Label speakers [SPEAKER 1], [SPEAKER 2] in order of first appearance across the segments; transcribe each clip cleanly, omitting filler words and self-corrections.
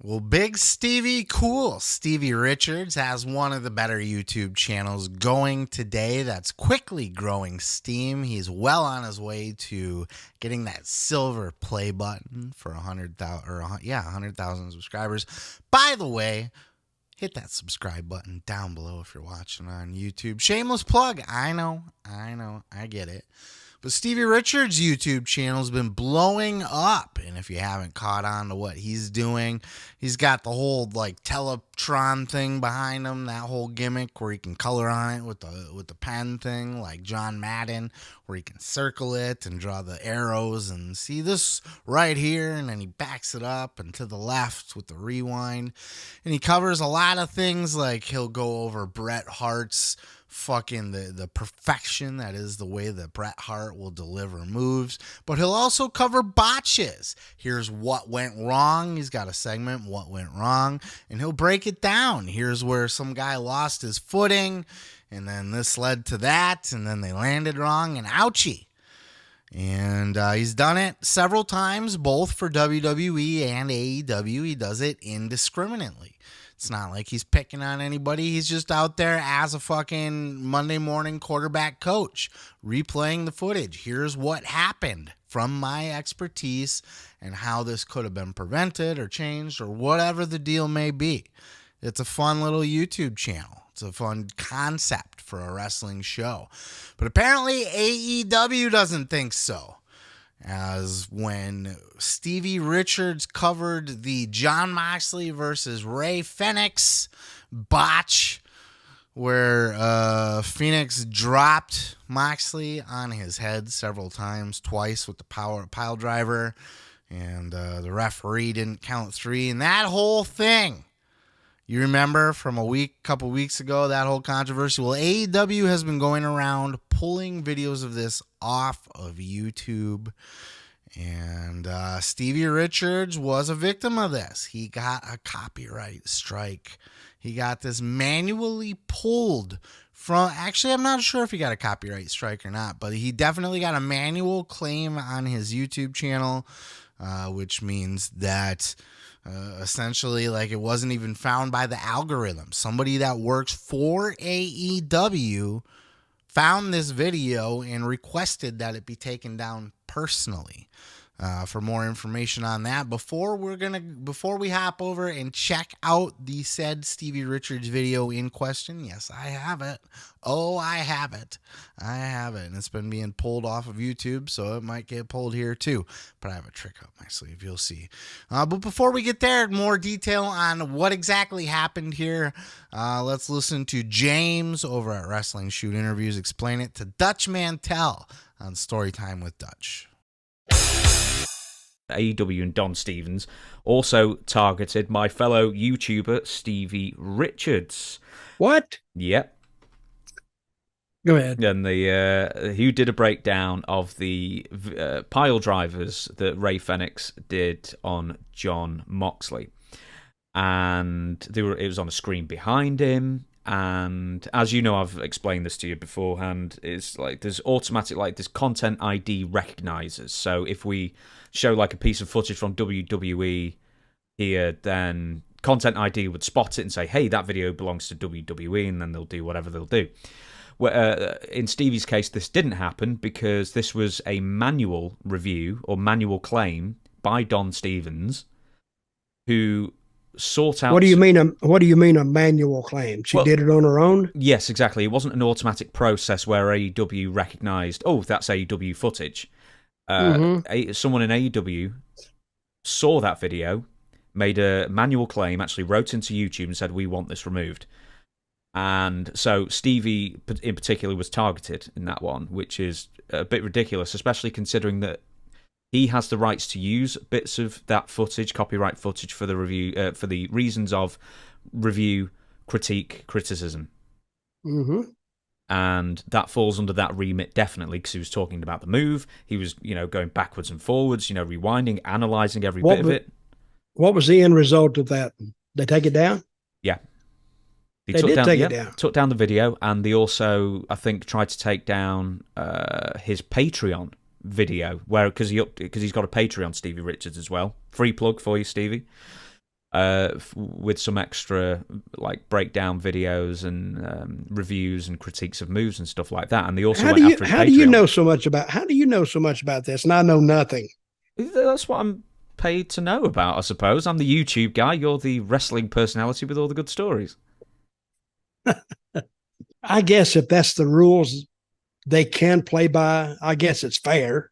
[SPEAKER 1] Well, Big Stevie Cool, Stevie Richards, has one of the better YouTube channels going today that's quickly growing steam. He's well on his way to getting that silver play button for 100,000 subscribers. By the way, hit that subscribe button down below if you're watching on YouTube. Shameless plug. I know, I get it. But Stevie Richards' YouTube channel has been blowing up, and if you haven't caught on to what he's doing, he's got the whole like Teletron thing behind him, that whole gimmick where he can color on it with the pen thing, like John Madden, where he can circle it and draw the arrows and see this right here, and then he backs it up and to the left with the rewind, and he covers a lot of things. Like he'll go over Bret Hart's fucking the perfection that is the way that Bret Hart will deliver moves, but he'll also cover botches. Here's what went wrong. He's got a segment, what went wrong, and he'll break it down. Here's where some guy lost his footing, and then this led to that, and then they landed wrong, and ouchie. And he's done it several times, both for WWE and AEW. He does it indiscriminately. It's not like he's picking on anybody. He's just out there as a fucking Monday morning quarterback coach, replaying the footage. Here's what happened from my expertise and how this could have been prevented or changed or whatever the deal may be. It's a fun little YouTube channel. It's a fun concept for a wrestling show. But apparently AEW doesn't think so. As when Stevie Richards covered the Jon Moxley versus Rey Fenix botch, where Phoenix dropped Moxley on his head several times, twice with the pile driver, and the referee didn't count three, and that whole thing. You remember from couple weeks ago, that whole controversy? Well, AEW has been going around pulling videos of this off of YouTube. And Stevie Richards was a victim of this. He got a copyright strike. He got this manually pulled from... Actually, I'm not sure if he got a copyright strike or not, but he definitely got a manual claim on his YouTube channel, which means that... essentially, like, it wasn't even found by the algorithm. Somebody that works for AEW found this video and requested that it be taken down personally. For more information on that, before we hop over and check out the said Stevie Richards video in question, yes, I have it. Oh, I have it, and it's been being pulled off of YouTube, so it might get pulled here too. But I have a trick up my sleeve, you'll see. But before we get there, more detail on what exactly happened here. Let's listen to James over at Wrestling Shoot Interviews explain it to Dutch Mantell on Storytime with Dutch.
[SPEAKER 2] AEW and Don Stevens also targeted my fellow YouTuber Stevie Richards.
[SPEAKER 3] What?
[SPEAKER 2] Yep.
[SPEAKER 3] Go ahead.
[SPEAKER 2] And who did a breakdown of the pile drivers that Rey Fenix did on Jon Moxley, and it was on a screen behind him. And as you know, I've explained this to you beforehand, it's like there's automatic, like there's content ID recognizers. So if we show like a piece of footage from WWE here, then content ID would spot it and say, hey, that video belongs to WWE, and then they'll do whatever they'll do. In Stevie's case, this didn't happen because this was a manual review or manual claim by Don Stevens, who sort out...
[SPEAKER 3] What do you mean a manual claim? She did it on her own?
[SPEAKER 2] Yes, exactly. It wasn't an automatic process where AEW recognized, oh, that's AEW footage. Someone in AEW saw that video, made a manual claim, actually wrote into YouTube and said, we want this removed. And so Stevie in particular was targeted in that one, which is a bit ridiculous, especially considering that he has the rights to use bits of that footage, copyright footage, for the review, for the reasons of review, critique, criticism.
[SPEAKER 3] Mm-hmm.
[SPEAKER 2] And that falls under that remit definitely, because he was talking about the move. He was, going backwards and forwards, rewinding, analyzing every bit of it.
[SPEAKER 3] What was the end result of that? They take it down?
[SPEAKER 2] Yeah.
[SPEAKER 3] They did take it down.
[SPEAKER 2] Took down the video, and they also, I think, tried to take down his Patreon video, because he's got a Patreon, Stevie Richards, as well. Free plug for you, Stevie. with some extra like breakdown videos and reviews and critiques of moves and stuff like that. And they also went after his Patreon.
[SPEAKER 3] How do you know so much about this? And I know nothing.
[SPEAKER 2] That's what I'm paid to know about, I suppose. I'm the YouTube guy. You're the wrestling personality with all the good stories.
[SPEAKER 3] I guess if that's the rules they can play by, I guess it's fair,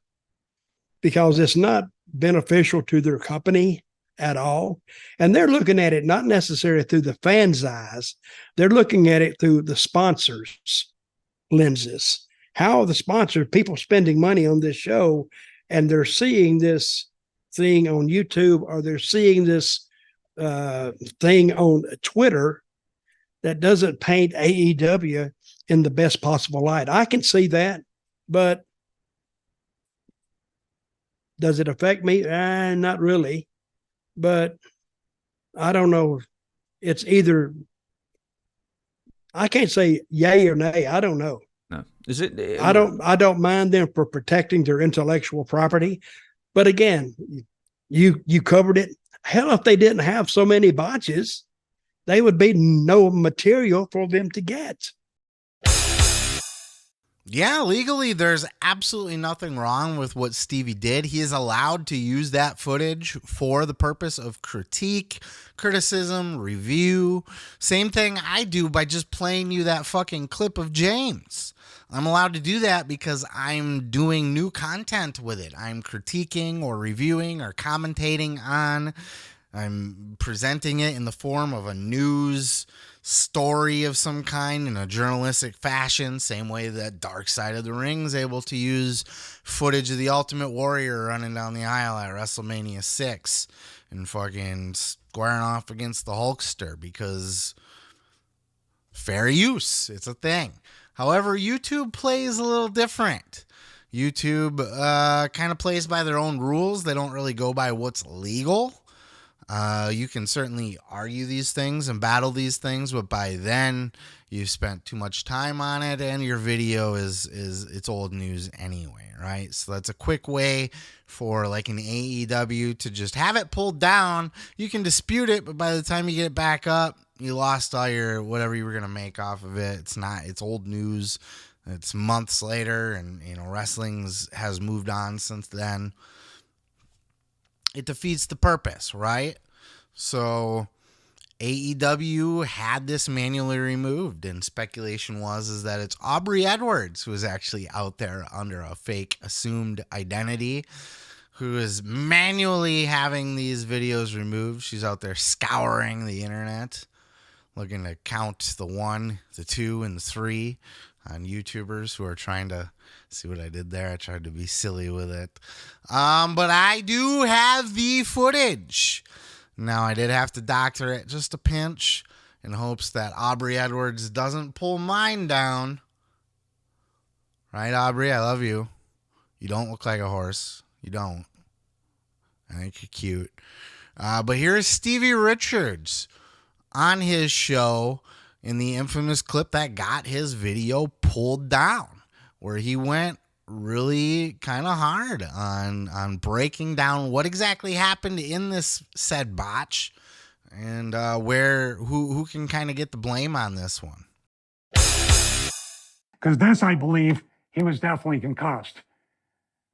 [SPEAKER 3] because it's not beneficial to their company at all. And they're looking at it not necessarily through the fans' eyes. They're looking at it through the sponsors' lenses. How are the sponsors, people spending money on this show, and they're seeing this thing on YouTube, or they're seeing this thing on Twitter that doesn't paint AEW in the best possible light. I can see that, but does it affect me? Not really. But I don't know. It's either, I can't say yay or nay. I don't know.
[SPEAKER 2] No, is it?
[SPEAKER 3] I don't mind them for protecting their intellectual property, but again, you covered it. Hell, if they didn't have so many botches, they would be no material for them to get.
[SPEAKER 1] Yeah, legally, there's absolutely nothing wrong with what Stevie did. He is allowed to use that footage for the purpose of critique, criticism, review. Same thing I do by just playing you that fucking clip of James. I'm allowed to do that because I'm doing new content with it. I'm critiquing or reviewing or commentating on. I'm presenting it in the form of a news story of some kind in a journalistic fashion, same way that Dark Side of the Ring is able to use footage of the Ultimate Warrior running down the aisle at WrestleMania 6 and fucking squaring off against the Hulkster, because fair use, it's a thing. However, YouTube plays a little different. YouTube kind of plays by their own rules. They don't really go by what's legal. You can certainly argue these things and battle these things, but by then you've spent too much time on it and your video is it's old news anyway, right? So that's a quick way for like an AEW to just have it pulled down. You can dispute it, but by the time you get it back up, you lost all your whatever you were going to make off of it. It's old news. It's months later, and wrestling has moved on since then. It defeats the purpose, right? So AEW had this manually removed, and speculation is that it's Aubrey Edwards who is actually out there under a fake assumed identity, who is manually having these videos removed. She's out there scouring the internet, looking to count the 1, the 2, and the 3 on YouTubers who are trying to see what I did there. I tried to be silly with it. But I do have the footage. Now, I did have to doctor it just a pinch in hopes that Aubrey Edwards doesn't pull mine down. Right, Aubrey? I love you. You don't look like a horse. You don't. I think you're cute. But here's Stevie Richards on his show in the infamous clip that got his video pulled down, where he went really kind of hard on breaking down what exactly happened in this said botch, and who can kind of get the blame on this one.
[SPEAKER 4] Because this, I believe, he was definitely concussed.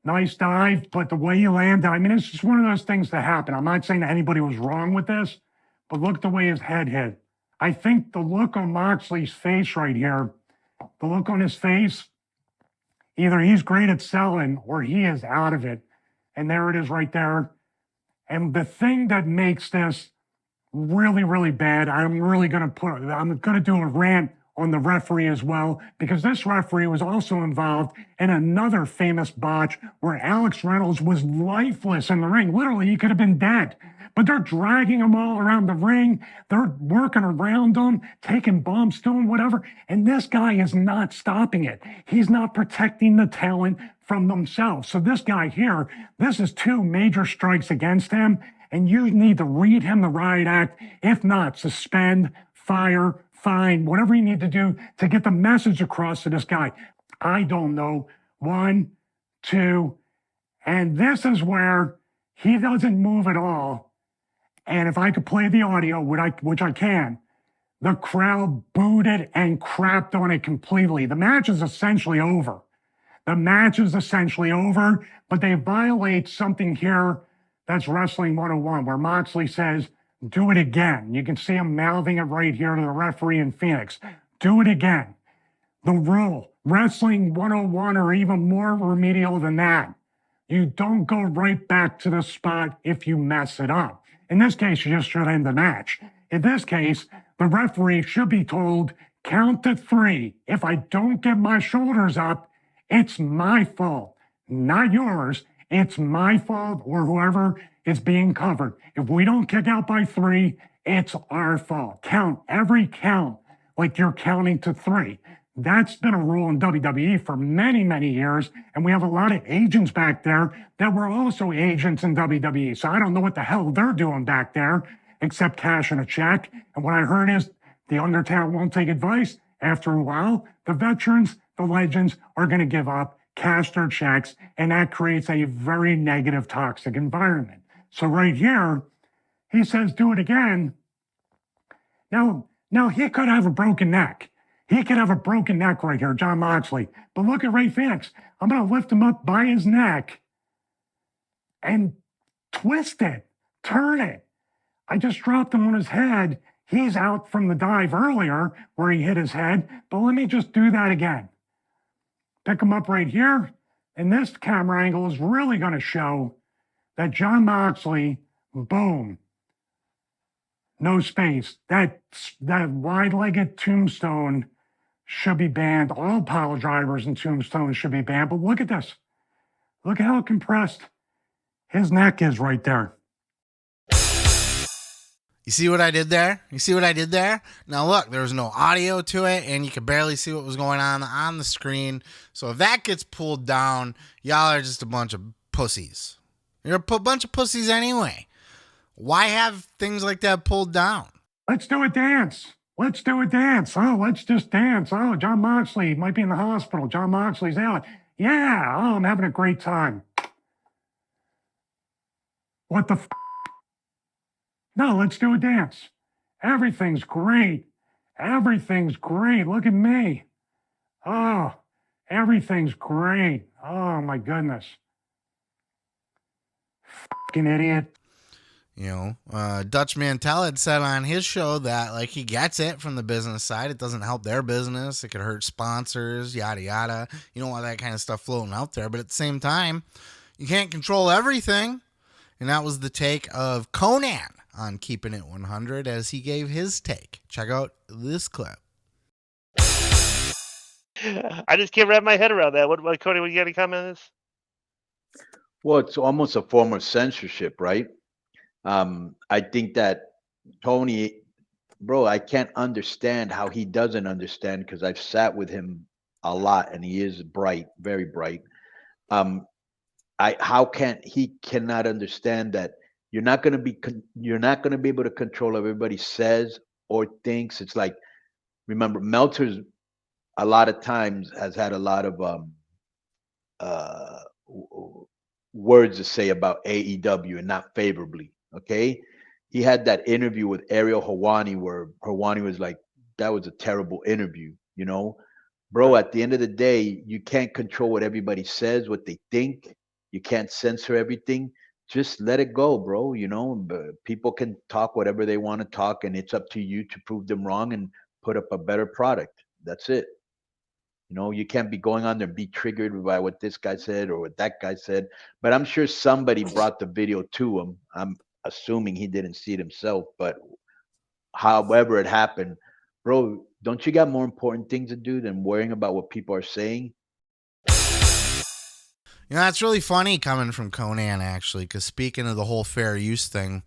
[SPEAKER 4] Nice dive, but the way he landed, I mean, it's just one of those things that happen. I'm not saying that anybody was wrong with this, but look the way his head hit. I think the look on Moxley's face right here, the look on his face, either he's great at selling or he is out of it. And there it is right there. And the thing that makes this really, really bad, I'm going to do a rant on the referee as well, because this referee was also involved in another famous botch where Alex Reynolds was lifeless in the ring. Literally, he could have been dead. But they're dragging him all around the ring. They're working around him, taking bumps to him, whatever. And this guy is not stopping it. He's not protecting the talent from themselves. So this guy here, this is 2 major strikes against him. And you need to read him the riot act. If not, suspend, fire, fine, whatever you need to do to get the message across to this guy. I don't know. 1, 2. And this is where he doesn't move at all. And if I could play the audio, which I can, the crowd booed it and crapped on it completely. The match is essentially over. The match is essentially over, but they violate something here that's Wrestling 101, where Moxley says, do it again. You can see him mouthing it right here to the referee in Phoenix. Do it again. The rule, Wrestling 101, or even more remedial than that. You don't go right back to the spot if you mess it up. In this case, you just should end the match. In this case, the referee should be told, count to 3. If I don't get my shoulders up, it's my fault, not yours. It's my fault or whoever is being covered. If we don't kick out by 3, it's our fault. Count every count like you're counting to 3. That's been a rule in WWE for many, many years. And we have a lot of agents back there that were also agents in WWE. So I don't know what the hell they're doing back there except cashing a check. And what I heard is the Undertale won't take advice. After a while, the veterans, the legends are going to give up, cash their checks, and that creates a very negative, toxic environment. So right here, he says, do it again. Now he could have a broken neck. He could have a broken neck right here, Jon Moxley. But look at Ray Phoenix. I'm going to lift him up by his neck and twist it, turn it. I just dropped him on his head. He's out from the dive earlier where he hit his head. But let me just do that again. Pick him up right here. And this camera angle is really going to show that Jon Moxley, boom, no space. That wide-legged tombstone should be banned. All pile drivers and tombstones should be banned. But look at this. Look at how compressed his neck is right there.
[SPEAKER 1] You see what I did there? You see what I did there? Now look, there was no audio to it, and you could barely see what was going on the screen. So if that gets pulled down, y'all are just a bunch of pussies. You're a bunch of pussies anyway. Why have things like that pulled down?
[SPEAKER 4] Let's do a dance. Let's do a dance. Oh, let's just dance. Oh, Jon Moxley might be in the hospital. Jon Moxley's out. Yeah, oh, I'm having a great time. What the f***? No, let's do a dance. Everything's great. Everything's great. Look at me. Oh, everything's great. Oh, my goodness. Fucking idiot.
[SPEAKER 1] You know, Dutch Mantell had said on his show that, like, he gets it from the business side. It doesn't help their business. It could hurt sponsors, yada, yada. You don't want that kind of stuff floating out there. But at the same time, you can't control everything. And that was the take of Konnan on Keeping It 100 as he gave his take. Check out this clip.
[SPEAKER 5] I just can't wrap my head around that. What Cody, what you got any comment on this?
[SPEAKER 6] Well, it's almost a form of censorship, right? I think that Tony, bro, I can't understand how he doesn't understand, because I've sat with him a lot and he is bright, very bright. He cannot understand that you're not going to be able to control what everybody says or thinks. It's like, remember, Meltzer's a lot of times has had a lot of words to say about AEW, and not favorably. Okay, he had that interview with Ariel Helwani where Helwani was like, that was a terrible interview, you know. Bro, at the end of the day, you can't control what everybody says, what they think. You can't censor everything. Just let it go, bro. You know, people can talk whatever they want to talk, and it's up to you to prove them wrong and put up a better product. That's it. You know, you can't be going on there, be triggered by what this guy said or what that guy said. But I'm sure somebody brought the video to him. I'm assuming he didn't see it himself, but however it happened, bro, don't you got more important things to do than worrying about what people are saying?
[SPEAKER 1] You know, that's really funny coming from Konnan, actually, because speaking of the whole fair use thing,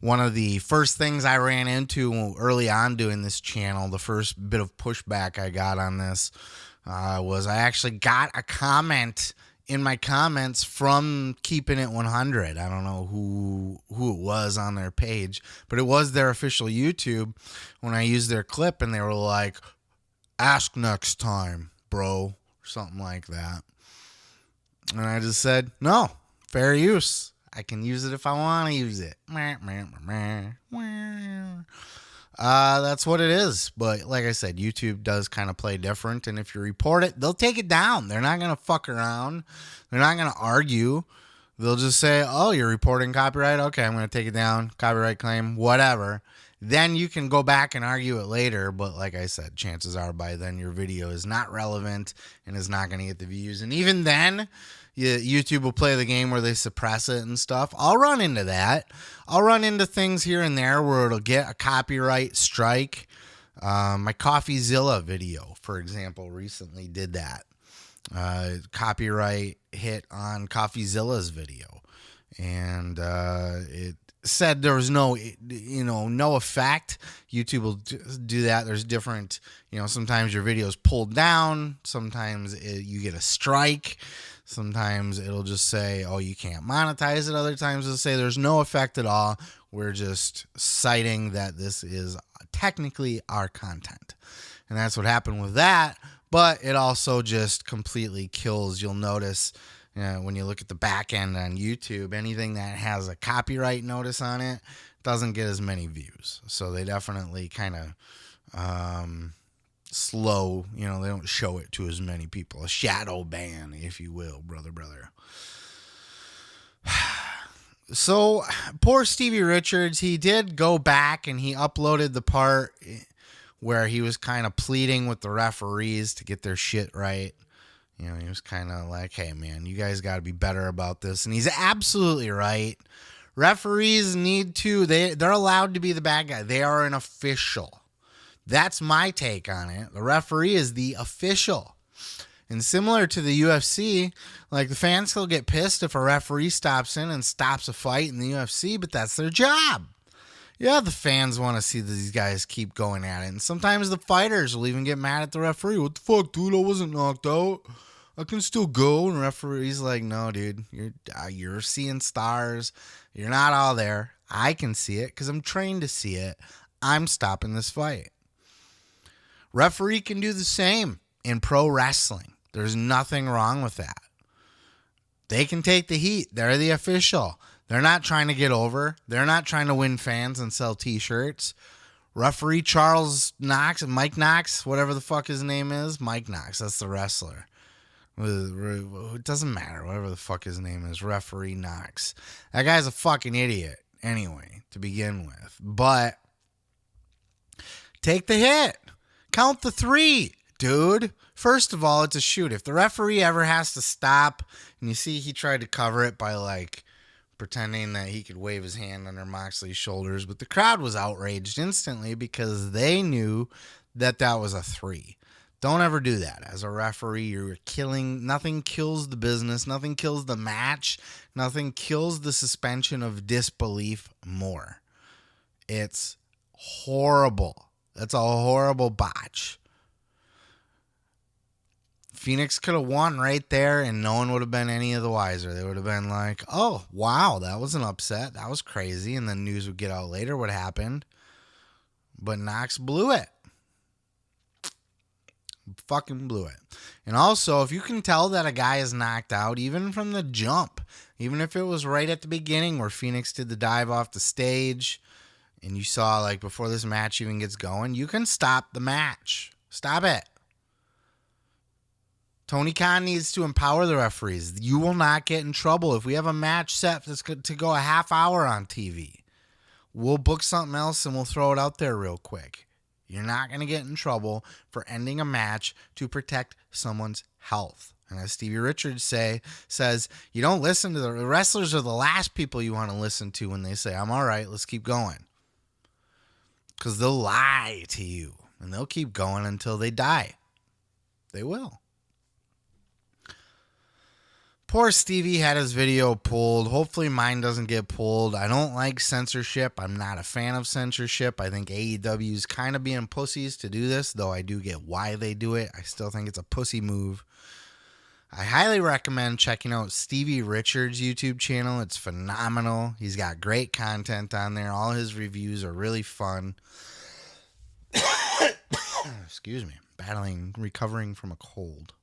[SPEAKER 1] one of the first things I ran into early on doing this channel, the first bit of pushback I got on this was I actually got a comment in my comments from Keeping It 100. I don't know who it was on their page, but it was their official YouTube when I used their clip, and they were like, ask next time, bro, or something like that. And I just said, no, fair use. I can use it if I want to use it. That's what it is. But like I said, YouTube does kind of play different. And if you report it, they'll take it down. They're not going to fuck around. They're not going to argue. They'll just say, oh, you're reporting copyright? Okay, I'm going to take it down. Copyright claim, whatever. Then you can go back and argue it later. But like I said, chances are by then your video is not relevant and is not going to get the views. And even then, YouTube will play the game where they suppress it and stuff. I'll run into that. I'll run into things here and there where it'll get a copyright strike. My CoffeeZilla video, for example, recently did that. Copyright hit on CoffeeZilla's video. And it said there was no effect. YouTube will do that. There's different, sometimes your video is pulled down. Sometimes you get a strike. Sometimes it'll just say, oh, you can't monetize it. Other times it'll say there's no effect at all. We're just citing that this is technically our content. And that's what happened with that. But it also just completely kills. You'll notice when you look at the back end on YouTube, anything that has a copyright notice on it doesn't get as many views. So they definitely kind of slow, they don't show it to as many people. A shadow ban, if you will, brother. So poor Stevie Richards, he did go back and he uploaded the part where he was kind of pleading with the referees to get their shit right. He was kind of like, hey, man, you guys got to be better about this. And he's absolutely right. Referees need to, they're allowed to be the bad guy. They are an official. That's my take on it. The referee is the official. And similar to the UFC, like the fans will get pissed if a referee stops in and stops a fight in the UFC, but that's their job. Yeah, the fans want to see these guys keep going at it. And sometimes the fighters will even get mad at the referee. What the fuck, dude? I wasn't knocked out. I can still go. And the referee's like, no, dude, you're seeing stars. You're not all there. I can see it because I'm trained to see it. I'm stopping this fight. Referee can do the same in pro wrestling. There's nothing wrong with that. They can take the heat. They're the official. They're not trying to get over. They're not trying to win fans and sell t-shirts. Referee Charles Knox, Mike Knox, whatever the fuck his name is. Mike Knox, that's the wrestler. It doesn't matter, whatever the fuck his name is. Referee Knox. That guy's a fucking idiot anyway, to begin with. But take the hit. Count the 3, dude. First of all, it's a shoot. If the referee ever has to stop, and you see he tried to cover it by like pretending that he could wave his hand under Moxley's shoulders, but the crowd was outraged instantly because they knew that that was a 3. Don't ever do that. As a referee, you're killing. Nothing kills the business. Nothing kills the match. Nothing kills the suspension of disbelief more. It's horrible. That's a horrible botch. Phoenix could have won right there and no one would have been any of the wiser. They would have been like, oh, wow, that was an upset. That was crazy. And then news would get out later what happened. But Knox blew it. Fucking blew it. And also, if you can tell that a guy is knocked out, even from the jump, even if it was right at the beginning where Phoenix did the dive off the stage, and you saw, like, before this match even gets going, you can stop the match. Stop it. Tony Khan needs to empower the referees. You will not get in trouble. If we have a match set that's good to go a half hour on TV, we'll book something else and we'll throw it out there real quick. You're not going to get in trouble for ending a match to protect someone's health. And as Stevie Richards says, you don't listen to the wrestlers are the last people you want to listen to when they say, I'm all right, let's keep going. Because they'll lie to you and they'll keep going until they die. They will. Poor Stevie had his video pulled. Hopefully mine doesn't get pulled. I don't like censorship. I'm not a fan of censorship. I think AEW is kind of being pussies to do this, though I do get why they do it. I still think it's a pussy move. I highly recommend checking out Stevie Richards' YouTube channel. It's phenomenal. He's got great content on there. All his reviews are really fun. Excuse me. Recovering from a cold.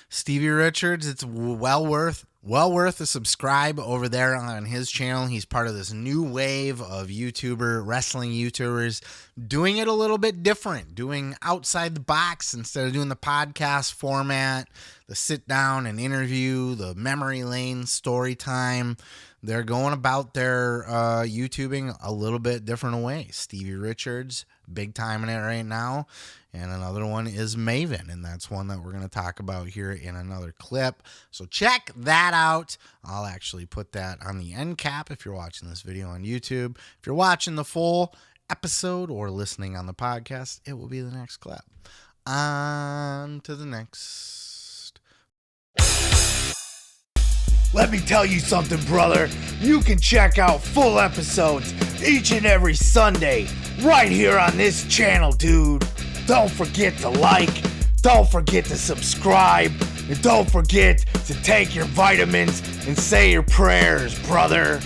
[SPEAKER 1] Stevie Richards, it's well worth Well worth a subscribe over there on his channel. He's part of this new wave of wrestling YouTubers doing it a little bit different, doing outside the box instead of doing the podcast format, the sit down and interview, the memory lane story time. They're going about their YouTubing a little bit different way. Stevie Richards, big time in it right now. And another one is Maven, and that's one that we're going to talk about here in another clip. So check that out. I'll actually put that on the end cap if you're watching this video on YouTube. If you're watching the full episode or listening on the podcast, it will be the next clip. On to the next.
[SPEAKER 7] Let me tell you something, brother. You can check out full episodes each and every Sunday right here on this channel, dude. Don't forget to like, don't forget to subscribe, and don't forget to take your vitamins and say your prayers, brother.